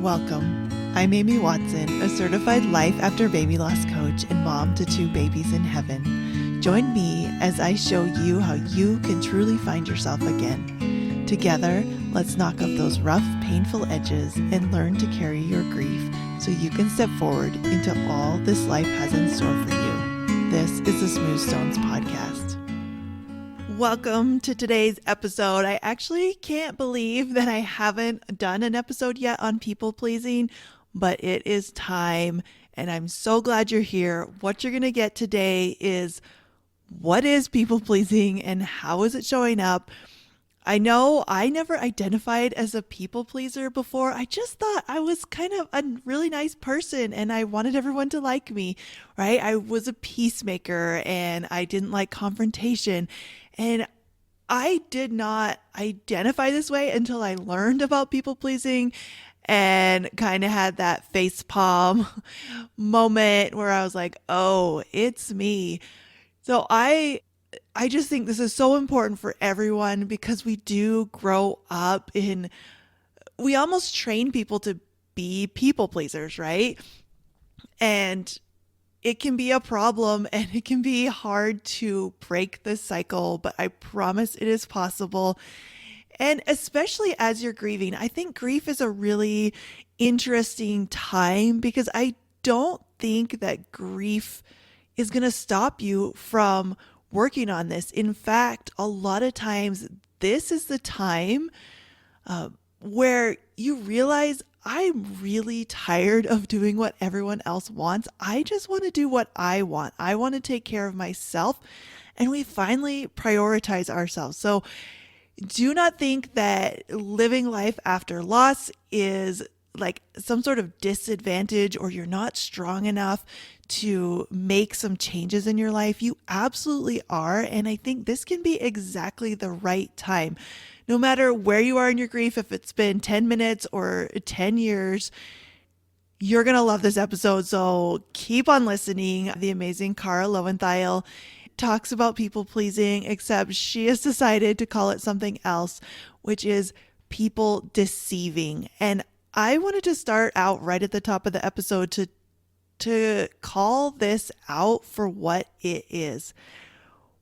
Welcome. I'm Amy Watson, a certified life after baby loss coach and mom to 2 babies in heaven. Join me as I show you how you can truly find yourself again. Together, let's knock off those rough, painful edges and learn to carry your grief so you can step forward into all this life has in store for you. This is the Smooth Stones Podcast. Welcome to today's episode. I actually can't believe that I haven't done an episode yet on people pleasing, but it is time, and I'm so glad you're here. What you're going to get today is what is people pleasing and how is it showing up? I know I never identified as a people pleaser before. I just thought I was kind of a really nice person and I wanted everyone to like me, right? I was a peacemaker and I didn't like confrontation. And I did not identify this way until I learned about people pleasing and kind of had that face palm moment where I was like, oh, it's me. So I just think this is so important for everyone because we do grow up we almost train people to be people pleasers, right? And it can be a problem and it can be hard to break this cycle, but I promise it is possible. And especially as you're grieving, I think grief is a really interesting time because I don't think that grief is going to stop you from working on this. In fact, a lot of times this is the time where you realize I'm really tired of doing what everyone else wants. I just want to do what I want. I want to take care of myself. And we finally prioritize ourselves. So do not think that living life after loss is like some sort of disadvantage or you're not strong enough to make some changes in your life. You absolutely are. And I think this can be exactly the right time. No matter where you are in your grief, if it's been 10 minutes or 10 years, you're going to love this episode. So keep on listening. The amazing Cara Lowenthal talks about people pleasing, except she has decided to call it something else, which is people deceiving. And I wanted to start out right at the top of the episode to call this out for what it is.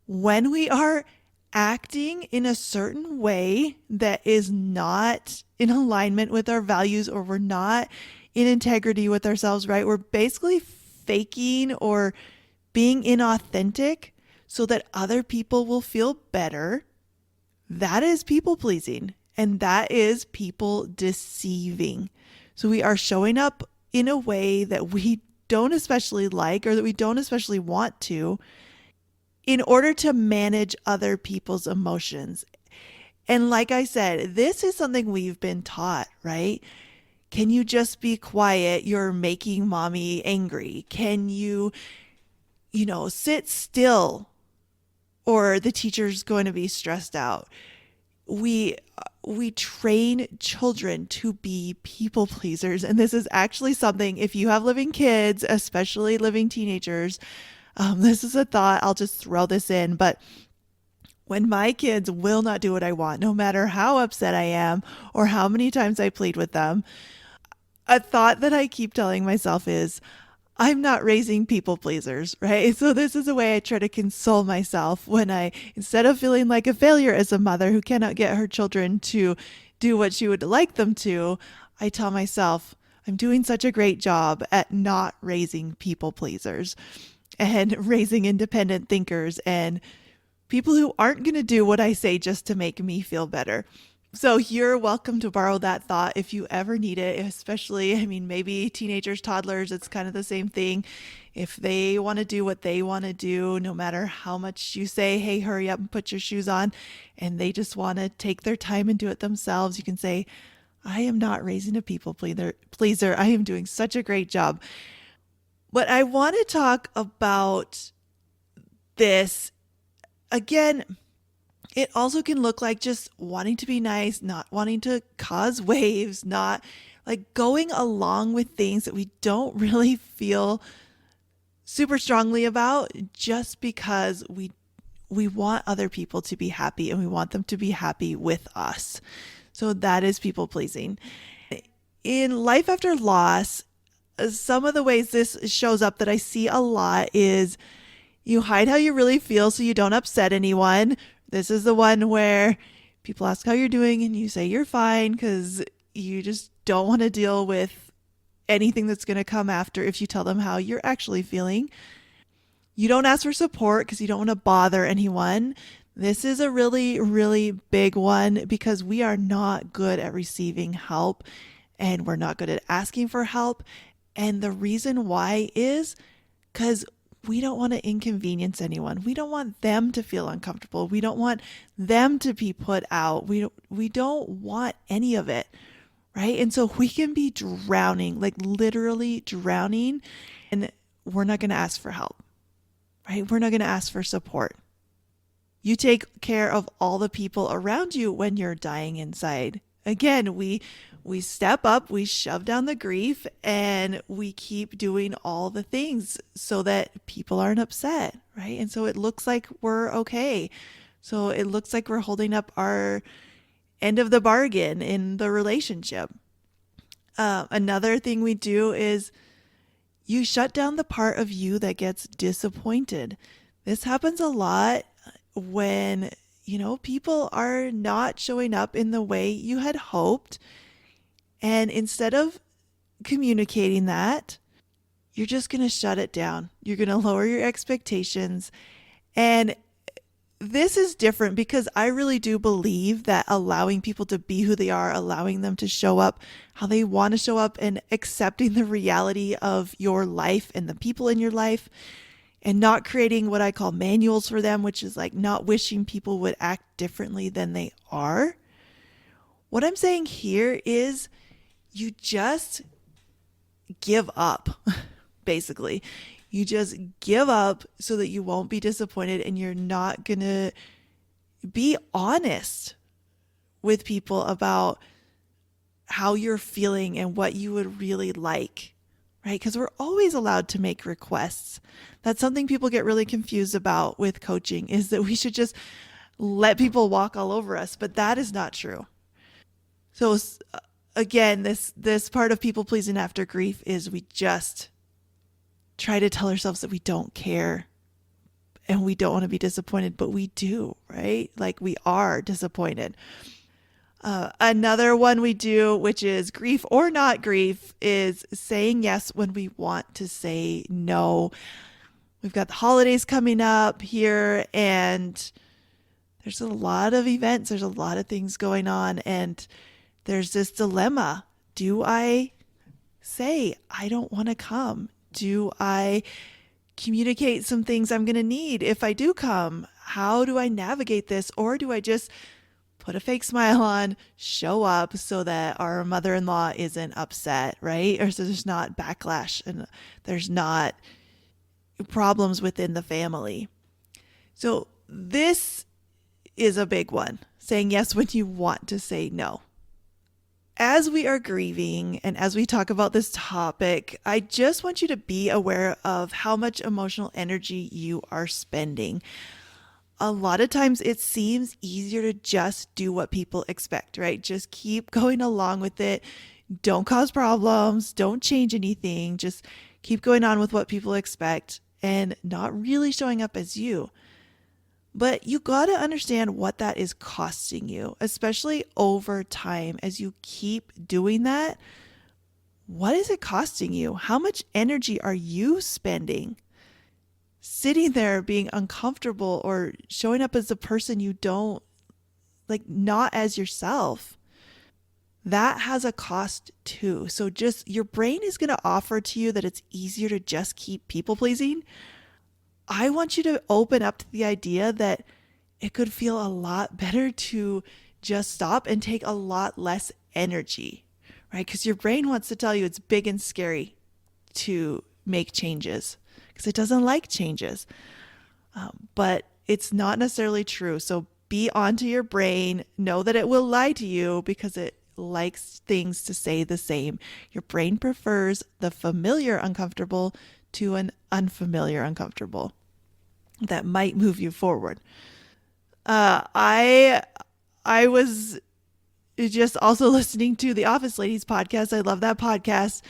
When we are acting in a certain way that is not in alignment with our values or we're not in integrity with ourselves, right? We're basically faking or being inauthentic so that other people will feel better. That is people pleasing. And that is people deceiving. So we are showing up in a way that we don't especially like or that we don't especially want to in order to manage other people's emotions. And like I said, this is something we've been taught, right? Can you just be quiet? You're making mommy angry. Can you sit still or the teacher's going to be stressed out? We train children to be people pleasers. And this is actually something, if you have living kids, especially living teenagers, this is a thought, I'll just throw this in, but when my kids will not do what I want, no matter how upset I am or how many times I plead with them, a thought that I keep telling myself is, I'm not raising people pleasers, right? So this is a way I try to console myself when instead of feeling like a failure as a mother who cannot get her children to do what she would like them to, I tell myself, I'm doing such a great job at not raising people pleasers and raising independent thinkers and people who aren't going to do what I say just to make me feel better. So you're welcome to borrow that thought if you ever need it, especially, maybe teenagers, toddlers, it's kind of the same thing. If they want to do what they want to do, no matter how much you say, hey, hurry up and put your shoes on, and they just want to take their time and do it themselves, you can say, I am not raising a people pleaser. I am doing such a great job. But I want to talk about this again. It also can look like just wanting to be nice, not wanting to cause waves, not like going along with things that we don't really feel super strongly about just because we want other people to be happy and we want them to be happy with us. So that is people pleasing. In life after loss, some of the ways this shows up that I see a lot is you hide how you really feel so you don't upset anyone. This is the one where people ask how you're doing and you say you're fine because you just don't want to deal with anything that's going to come after if you tell them how you're actually feeling. You don't ask for support because you don't want to bother anyone. This is a really, really big one because we are not good at receiving help and we're not good at asking for help. And the reason why is because we don't want to inconvenience anyone. We don't want them to feel uncomfortable. We don't want them to be put out. We don't want any of it, right? And so we can be drowning, like literally drowning, and we're not going to ask for help, right? We're not going to ask for support. You take care of all the people around you when you're dying inside. Again, we step up, we shove down the grief, and we keep doing all the things so that people aren't upset, right? And so it looks like we're okay. So it looks like we're holding up our end of the bargain in the relationship. Another thing we do is you shut down the part of you that gets disappointed. This happens a lot when, people are not showing up in the way you had hoped. And instead of communicating that, you're just going to shut it down. You're going to lower your expectations. And this is different because I really do believe that allowing people to be who they are, allowing them to show up how they want to show up, and accepting the reality of your life and the people in your life, and not creating what I call manuals for them, which is like not wishing people would act differently than they are. What I'm saying here is you just give up, basically. You just give up so that you won't be disappointed, and you're not going to be honest with people about how you're feeling and what you would really like, right? Because we're always allowed to make requests. That's something people get really confused about with coaching, is that we should just let people walk all over us, but that is not true. So again, this part of people pleasing after grief is we just try to tell ourselves that we don't care and we don't want to be disappointed, but we do, right? Like we are disappointed. Another one we do, which is grief or not grief, is saying yes when we want to say no. We've got the holidays coming up here, and there's a lot of events. There's a lot of things going on, and there's this dilemma. Do I say, I don't want to come? Do I communicate some things I'm going to need if I do come? How do I navigate this? Or do I just put a fake smile on, show up so that our mother-in-law isn't upset, right? Or so there's not backlash and there's not problems within the family. So this is a big one, saying yes when you want to say no. As we are grieving and as we talk about this topic, I just want you to be aware of how much emotional energy you are spending. A lot of times it seems easier to just do what people expect, right? Just keep going along with it. Don't cause problems. Don't change anything. Just keep going on with what people expect and not really showing up as you. But you got to understand what that is costing you, especially over time. As you keep doing that, what is it costing you? How much energy are you spending sitting there being uncomfortable or showing up as a person you don't like, not as yourself? That has a cost too. So just your brain is going to offer to you that it's easier to just keep people pleasing. I want you to open up to the idea that it could feel a lot better to just stop and take a lot less energy, right? Because your brain wants to tell you it's big and scary to make changes because it doesn't like changes. But it's not necessarily true. So be onto your brain. Know that it will lie to you because it likes things to stay the same. Your brain prefers the familiar uncomfortable to an unfamiliar uncomfortable that might move you forward. I was just also listening to the Office Ladies podcast. I love that podcast.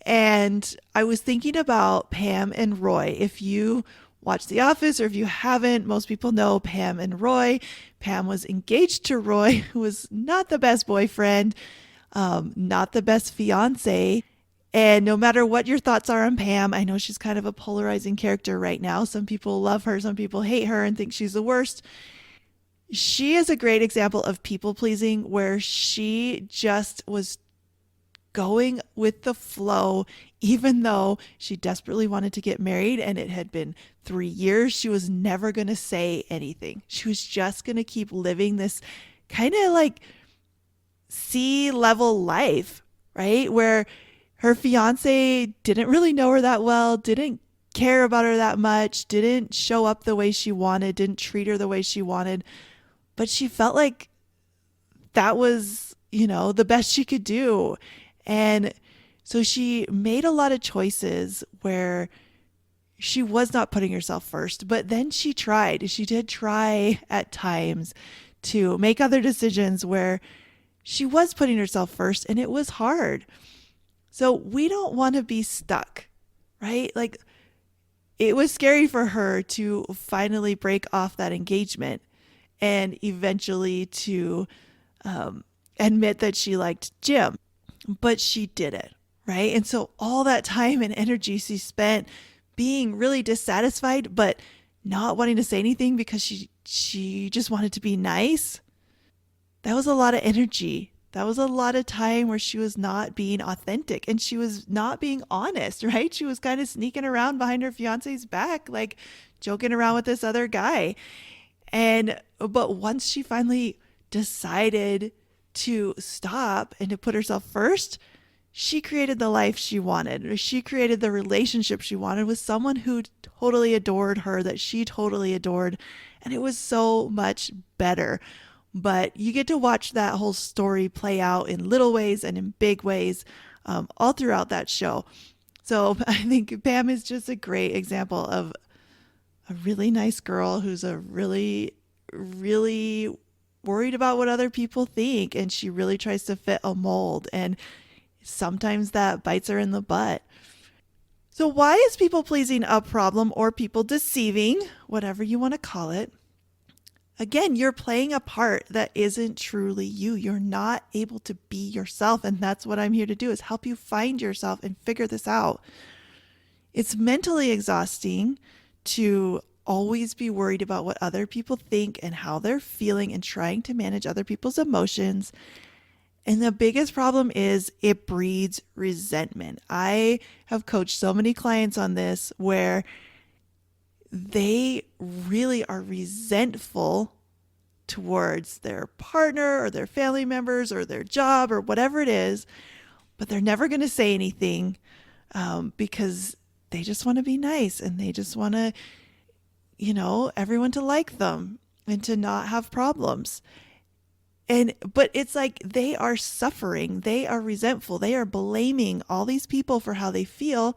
And I was thinking about Pam and Roy. If you watch The Office or if you haven't, most people know Pam and Roy. Pam was engaged to Roy, who was not the best boyfriend, not the best fiance. And no matter what your thoughts are on Pam, I know she's kind of a polarizing character right now. Some people love her, some people hate her and think she's the worst. She is a great example of people pleasing, where she just was going with the flow, even though she desperately wanted to get married and it had been 3 years. She was never going to say anything. She was just going to keep living this kind of like sea level life, right? Where her fiance didn't really know her that well, didn't care about her that much, didn't show up the way she wanted, didn't treat her the way she wanted. But she felt like that was, the best she could do. And so she made a lot of choices where she was not putting herself first, but then she tried. She did try at times to make other decisions where she was putting herself first, and it was hard. So we don't want to be stuck, right? Like, it was scary for her to finally break off that engagement and eventually to admit that she liked gym, but she did it, right? And so all that time and energy she spent being really dissatisfied, but not wanting to say anything because she just wanted to be nice. That was a lot of energy. That was a lot of time where she was not being authentic and she was not being honest, right? She was kind of sneaking around behind her fiance's back, like joking around with this other guy. But once she finally decided to stop and to put herself first, she created the life she wanted, or she created the relationship she wanted with someone who totally adored her, that she totally adored. And it was so much better. But you get to watch that whole story play out in little ways and in big ways all throughout that show. So I think Pam is just a great example of a really nice girl who's a really, really worried about what other people think. And she really tries to fit a mold. And sometimes that bites her in the butt. So why is people pleasing a problem, or people deceiving, whatever you want to call it? Again, you're playing a part that isn't truly you. You're not able to be yourself. And that's what I'm here to do, is help you find yourself and figure this out. It's mentally exhausting to always be worried about what other people think and how they're feeling and trying to manage other people's emotions. And the biggest problem is it breeds resentment. I have coached so many clients on this where they really are resentful towards their partner or their family members or their job or whatever it is, but they're never going to say anything because they just want to be nice and they just want to, everyone to like them and to not have problems. But it's like they are suffering, they are resentful, they are blaming all these people for how they feel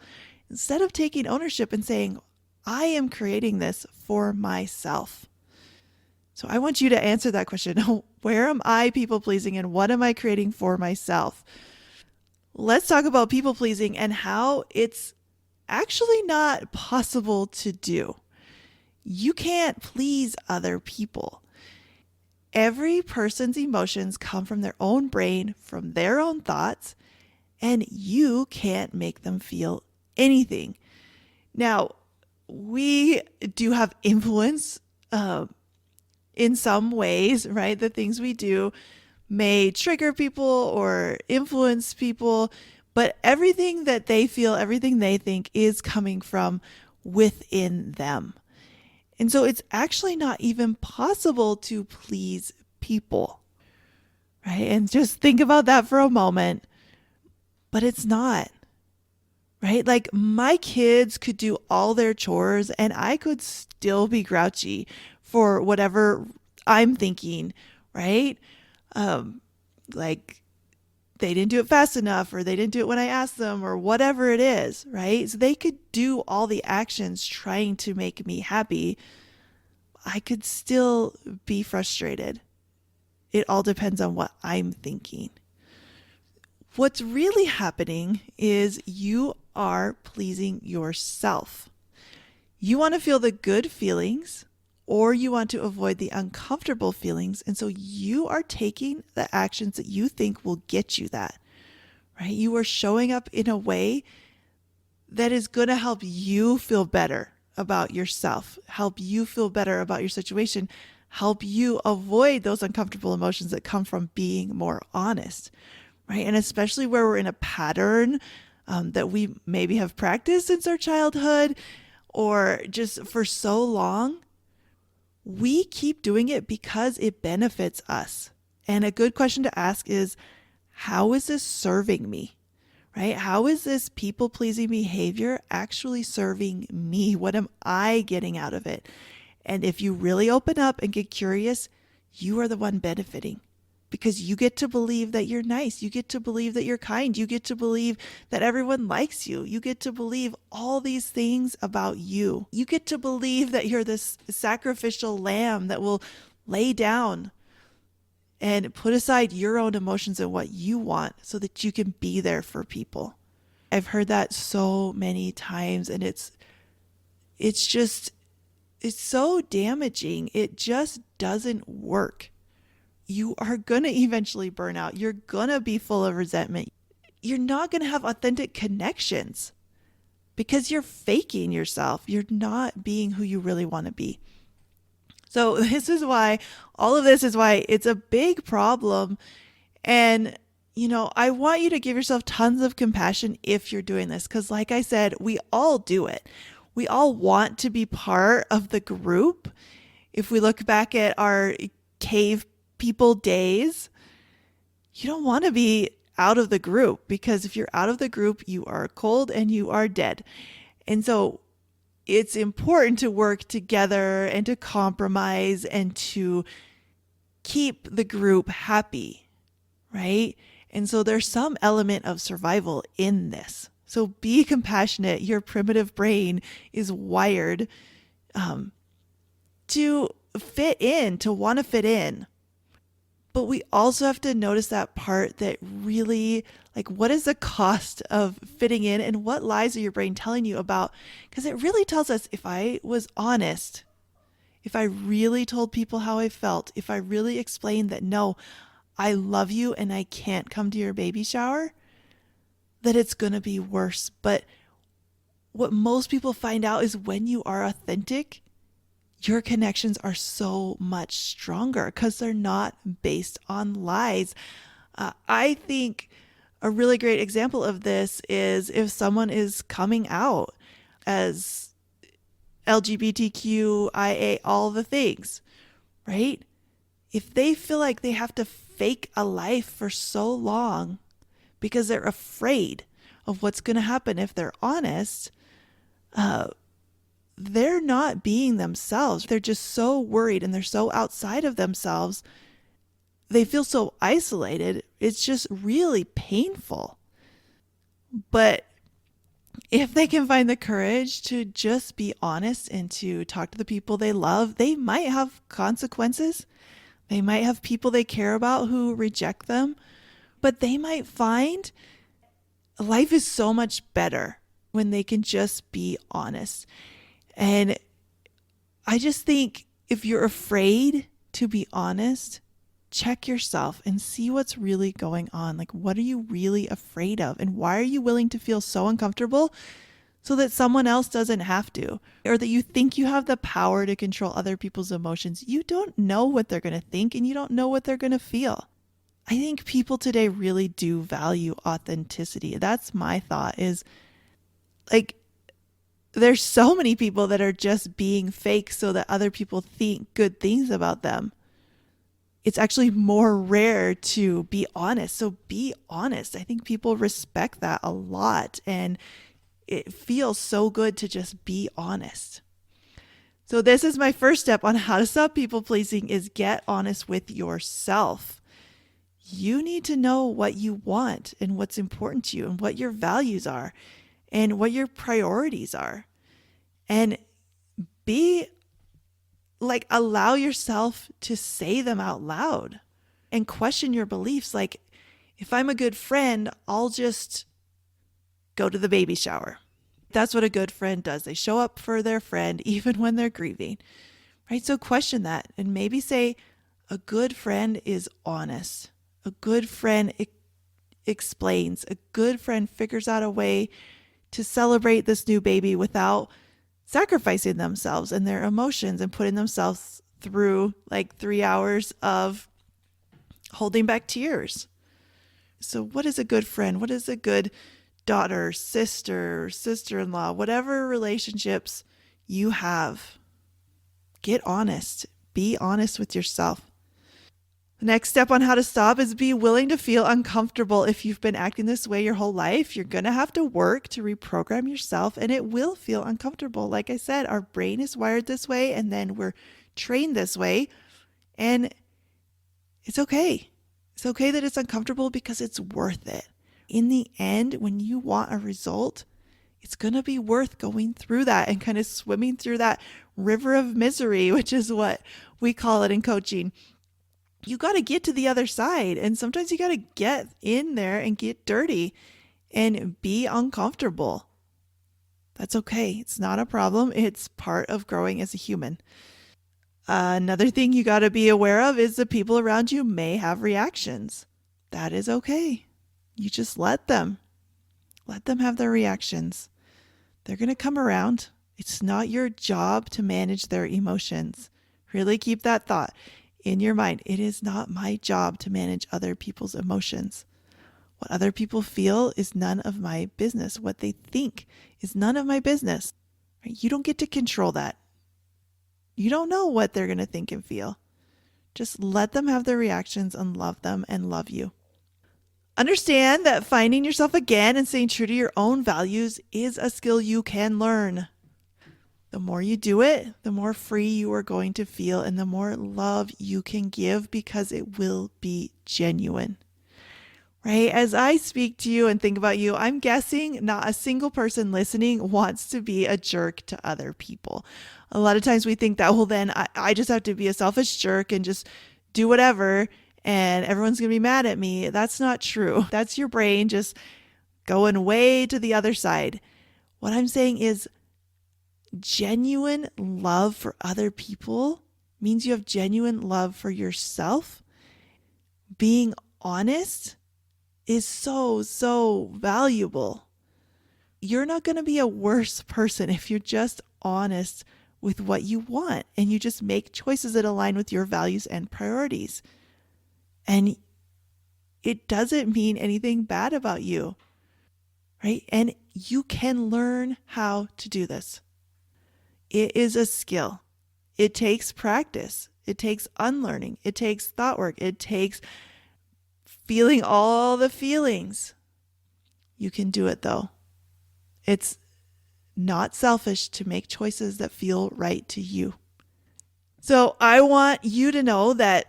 instead of taking ownership and saying, I am creating this for myself. So I want you to answer that question. Where am I people pleasing and what am I creating for myself? Let's talk about people pleasing and how it's actually not possible to do. You can't please other people. Every person's emotions come from their own brain, from their own thoughts, and you can't make them feel anything. Now, we do have influence in some ways, right? The things we do may trigger people or influence people, but everything that they feel, everything they think is coming from within them. And so it's actually not even possible to please people, right? And just think about that for a moment. But it's not, right? Like, my kids could do all their chores and I could still be grouchy for whatever I'm thinking, right? Like, they didn't do it fast enough, or they didn't do it when I asked them, or whatever it is, right? So they could do all the actions trying to make me happy. I could still be frustrated it all depends on what I'm thinking. What's really happening is you are pleasing yourself. You want to feel the good feelings or you want to avoid the uncomfortable feelings. And so you are taking the actions that you think will get you that, right? You are showing up in a way that is going to help you feel better about yourself, help you feel better about your situation, help you avoid those uncomfortable emotions that come from being more honest, right? And especially where we're in a pattern that we maybe have practiced since our childhood or just for so long, we keep doing it because it benefits us. And a good question to ask is, how is this serving me? Right? How is this people-pleasing behavior actually serving me? What am I getting out of it? And if you really open up and get curious, you are the one benefiting because you get to believe that you're nice. You get to believe that you're kind. You get to believe that everyone likes you. You get to believe all these things about you. You get to believe that you're this sacrificial lamb that will lay down and put aside your own emotions and what you want so that you can be there for people. I've heard that so many times and it's so damaging. It just doesn't work. You are going to eventually burn out. You're going to be full of resentment. You're not going to have authentic connections because you're faking yourself. You're not being who you really want to be. So all of this is why it's a big problem. And, I want you to give yourself tons of compassion if you're doing this. Because like I said, we all do it. We all want to be part of the group. If we look back at our cave people days, you don't want to be out of the group because if you're out of the group, you are cold and you are dead. And so it's important to work together and to compromise and to keep the group happy, right? And so there's some element of survival in this. So be compassionate. Your primitive brain is wired to fit in, to want to fit in. But we also have to notice that part that really, what is the cost of fitting in and what lies are your brain telling you about? Because it really tells us if I was honest, if I really told people how I felt, if I really explained that, no, I love you and I can't come to your baby shower, that it's going to be worse. But what most people find out is when you are authentic, your connections are so much stronger because they're not based on lies. I think a really great example of this is if someone is coming out as LGBTQIA, all the things, right? If they feel like they have to fake a life for so long because they're afraid of what's going to happen if they're honest, they're not being themselves. They're just so worried and they're so outside of themselves. They feel so isolated. It's just really painful. But if they can find the courage to just be honest and to talk to the people they love, they might have consequences. They might have people they care about who reject them, but they might find life is so much better when they can just be honest. And I just think if you're afraid to be honest, check yourself and see what's really going on. What are you really afraid of? And why are you willing to feel so uncomfortable so that someone else doesn't have to? Or that you think you have the power to control other people's emotions. You don't know what they're going to think and you don't know what they're going to feel. I think people today really do value authenticity. That's my thought is there's so many people that are just being fake so that other people think good things about them. It's actually more rare to be honest. So be honest. I think people respect that a lot and it feels so good to just be honest. So this is my first step on how to stop people pleasing is get honest with yourself. You need to know what you want and what's important to you and what your values are and what your priorities are. And allow yourself to say them out loud. and question your beliefs. Like, if I'm a good friend, I'll just go to the baby shower. That's what a good friend does. They show up for their friend even when they're grieving, right? So question that and maybe say, a good friend is honest. A good friend explains. A good friend figures out a way to celebrate this new baby without sacrificing themselves and their emotions and putting themselves through like 3 hours of holding back tears. So what is a good friend? What is a good daughter, sister, sister-in-law, whatever relationships you have? Get honest. Be honest with yourself. The next step on how to stop is be willing to feel uncomfortable. If you've been acting this way your whole life, you're going to have to work to reprogram yourself, and it will feel uncomfortable. Like I said, our brain is wired this way, and then we're trained this way, and it's okay. It's okay that it's uncomfortable because it's worth it. In the end, when you want a result, it's going to be worth going through that and kind of swimming through that river of misery, which is what we call it in coaching. You got to get to the other side. And sometimes you got to get in there and get dirty and be uncomfortable. That's okay. It's not a problem. It's part of growing as a human. Another thing you got to be aware of is the people around you may have reactions. That is okay. You just let them have their reactions. They're going to come around. It's not your job to manage their emotions. Really keep that thought in your mind. It is not my job to manage other people's emotions. What other people feel is none of my business. What they think is none of my business. You don't get to control that. You don't know what they're going to think and feel. Just let them have their reactions and love them and love you. Understand that finding yourself again and staying true to your own values is a skill you can learn. The more you do it, the more free you are going to feel and the more love you can give because it will be genuine. Right? As I speak to you and think about you, I'm guessing not a single person listening wants to be a jerk to other people. A lot of times we think that, well, then I just have to be a selfish jerk and just do whatever and everyone's going to be mad at me. That's not true. That's your brain just going way to the other side. What I'm saying is genuine love for other people means you have genuine love for yourself. Being honest is so valuable. You're not going to be a worse person if you're just honest with what you want and you just make choices that align with your values and priorities. And it doesn't mean anything bad about you, right? And you can learn how to do this. It is a skill. It takes practice. It takes unlearning. It takes thought work. It takes feeling all the feelings. You can do it though. It's not selfish to make choices that feel right to you. So I want you to know that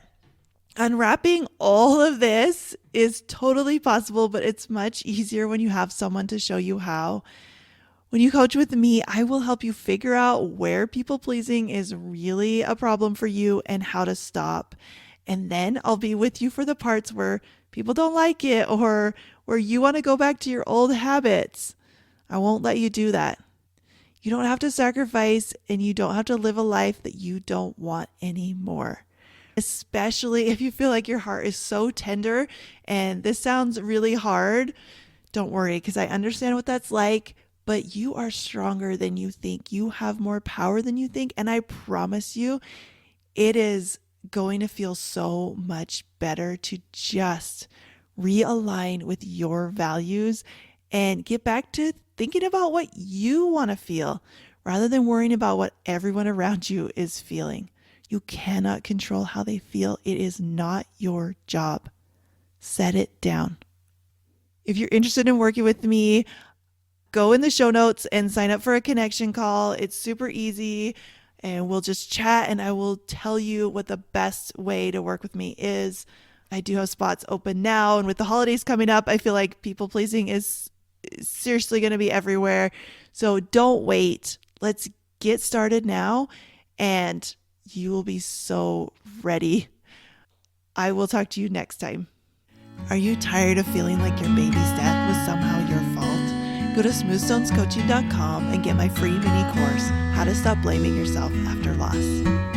unwrapping all of this is totally possible, but it's much easier when you have someone to show you how. When you coach with me, I will help you figure out where people pleasing is really a problem for you and how to stop. And then I'll be with you for the parts where people don't like it or where you want to go back to your old habits. I won't let you do that. You don't have to sacrifice and you don't have to live a life that you don't want anymore. Especially if you feel like your heart is so tender and this sounds really hard. Don't worry, because I understand what that's like, but you are stronger than you think. You have more power than you think. And I promise you, it is going to feel so much better to just realign with your values and get back to thinking about what you want to feel rather than worrying about what everyone around you is feeling. You cannot control how they feel. It is not your job. Set it down. If you're interested in working with me, go in the show notes and sign up for a connection call. It's super easy and we'll just chat and I will tell you what the best way to work with me is. I do have spots open now, and with the holidays coming up, I feel like people pleasing is seriously going to be everywhere. So don't wait. Let's get started now and you will be so ready I will talk to you next time. Are you tired of feeling like your baby's death was somehow your fault? Go to smoothstonescoaching.com and get my free mini course, How to Stop Blaming Yourself After Loss.